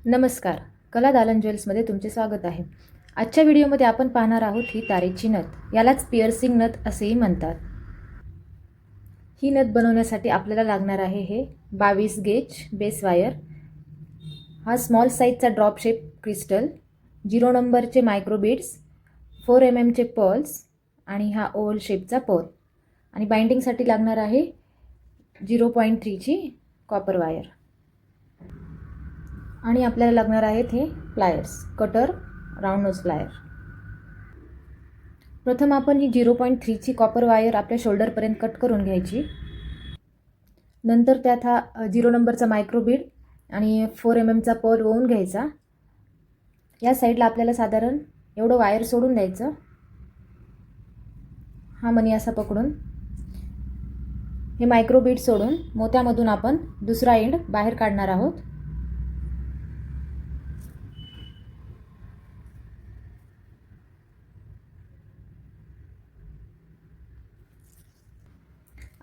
नमस्कार, कला दालन ज्वेल्समध्ये तुमचे स्वागत आहे. आजच्या व्हिडिओमध्ये आपण पाहणार आहोत ही तारेची नथ. यालाच पिअर्सिंग नथ असेही म्हणतात. ही नथ बनवण्यासाठी आपल्याला लागणार आहे हे 22 गेज बेस वायर, हा स्मॉल साईजचा ड्रॉप शेप क्रिस्टल, 0 नंबरचे मायक्रो बीड्स, 4 mm पर्ल्स आणि हा ओव्हल शेपचा पर्ल. आणि बाइंडिंगसाठी लागणार आहे 0.3 ची कॉपर वायर. आणि आपल्याला लागणार आहेत हे pliers, cutter, round knows plier. प्रथम आपण ही 0.3 ची कॉपर वायर आपल्या शोल्डरपर्यंत कट करून घ्यायची. नंतर त्यात हा 0 नंबरचा मायक्रो बीड आणि 4 mm चा पर्ल ओवून घ्यायचा. या साईडला आपल्याला साधारण एवढं वायर सोडून द्यायचं. हा मणी असा पकडून हे मायक्रो बीड सोडून मोत्यामधून आपण दुसरा एंड बाहेर काढणार आहोत.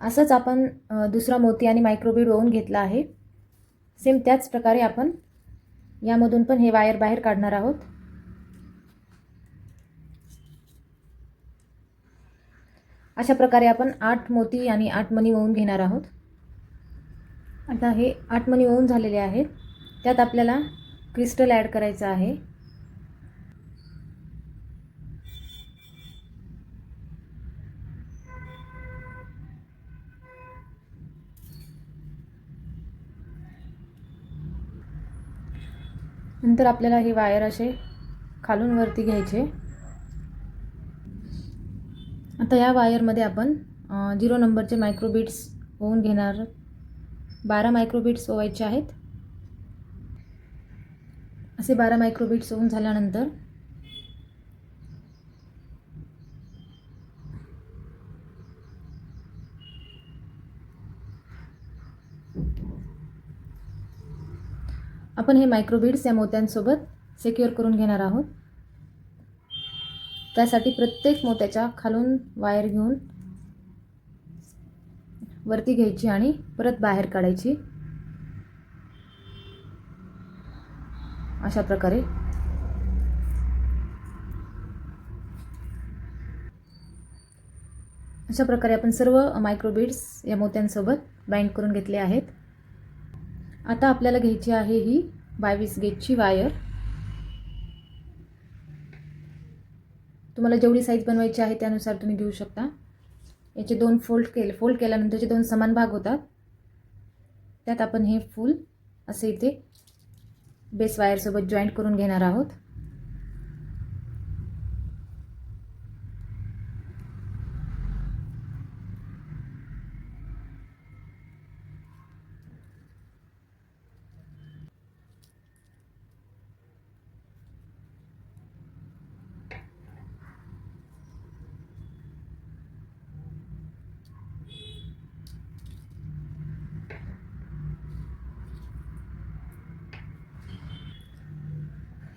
असंच आपण दुसरा मोती आणि मायक्रो बीड ओवून घेतला आहे. सेम त्याच प्रकारे आपण यामधून पण हे वायर बाहेर काढणार आहोत. अशा प्रकारे आपण 8 मोती आणि 8 मणी ओवून घेणार आहोत. आता हे 8 मणी ओवून झालेले आहेत. त्यात आपल्याला क्रिस्टल ॲड करायचं आहे. नंतर आपल्याला हे वायर असे खालून वरती घ्यायचे. आता या वायरमध्ये आपण 0 नंबरचे मायक्रो बीड्स ओवून घेणार. 12 मायक्रो बीड्स ओवायचे आहेत. असे 12 मायक्रो बीड्स ओवून झाल्यानंतर आपण हे मायक्रो बीड्स या मोत्यांसोबत सिक्युअर करून घेणार आहोत. त्यासाठी प्रत्येक मोत्याच्या खालून वायर घेऊन वरती घ्यायची आणि परत बाहेर काढायची. अशा प्रकारे आपण सर्व मायक्रो बीड्स या मोत्यांसोबत बाइंड करून घेतले आहेत. आता आपल्याला घ्यायची आहे ही 22 गेजची वायर. तुम्हाला जेवढी साईज बनवायची आहे त्यानुसार तुम्ही घेऊ शकता. याचे 2 फोल्ड केल्यानंतरचे 2 समान भाग होतात. त्यात आपण हे फूल असे इथे बेस वायरसोबत जॉईंट करून घेणार आहोत.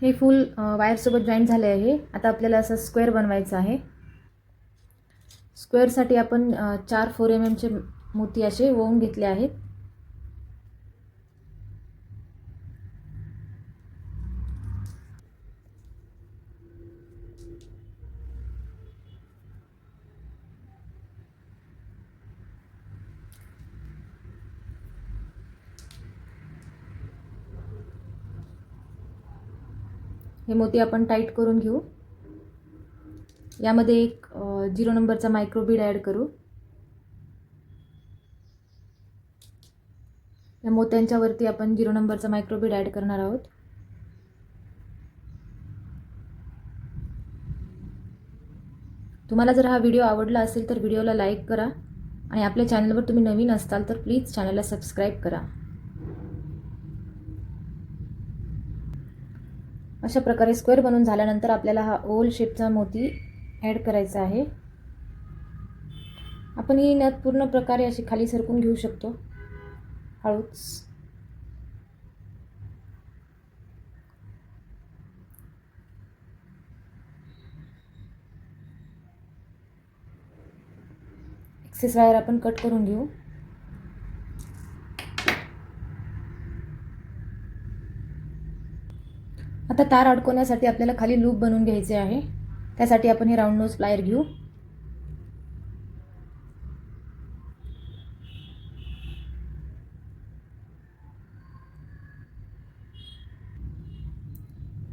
हे फूल वायरसोबत जॉईंट झाले आहे. आता आपल्याला असं स्क्वेअर बनवायचं आहे. स्क्वेअरसाठी आपण 4 mm चे मोती असे ओवून घेतले आहेत. हे मोती आपण टाईट करून घेऊ. यामध्ये एक 0 नंबरचा मायक्रो बीड ॲड करू. या मोत्यांच्या वरती आपण 0 नंबरचा मायक्रो बीड ॲड करणार आहोत. तुम्हाला जर हा व्हिडिओ आवडला असेल तर व्हिडिओला लाईक करा आणि आपल्या चॅनलवर तुम्ही नवीन असाल तर प्लीज चॅनलला सबस्क्राईब करा. अशा प्रकारे स्क्वेअर बनवून झाल्यानंतर आपल्याला हा ओव्हल शेपचा मोती ॲड करायचा आहे. आपण ही नथ पूर्ण प्रकारे अशी खाली सरकून घेऊ शकतो हळूच. एक्सेस वायर आपण कट करून घेऊ. आता तार अडकवण्यासाठी आपल्याला खाली लूप बनवून घ्यायचे आहे. त्यासाठी आपण हे राऊंड नोज प्लायर घेऊ.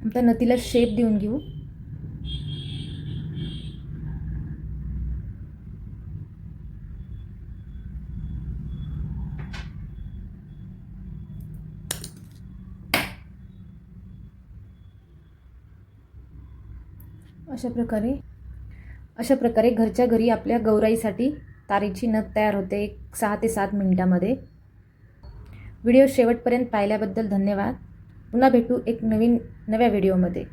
आता नथीला शेप देऊन घेऊ. अशा प्रकारे घरच्या घरी आपल्या गौराईसाठी तारेची नथ तयार होते 6 ते 7 मिनिटांमध्ये. व्हिडिओ शेवटपर्यंत पाहिल्याबद्दल धन्यवाद. पुन्हा भेटू एक नव्या व्हिडिओमध्ये.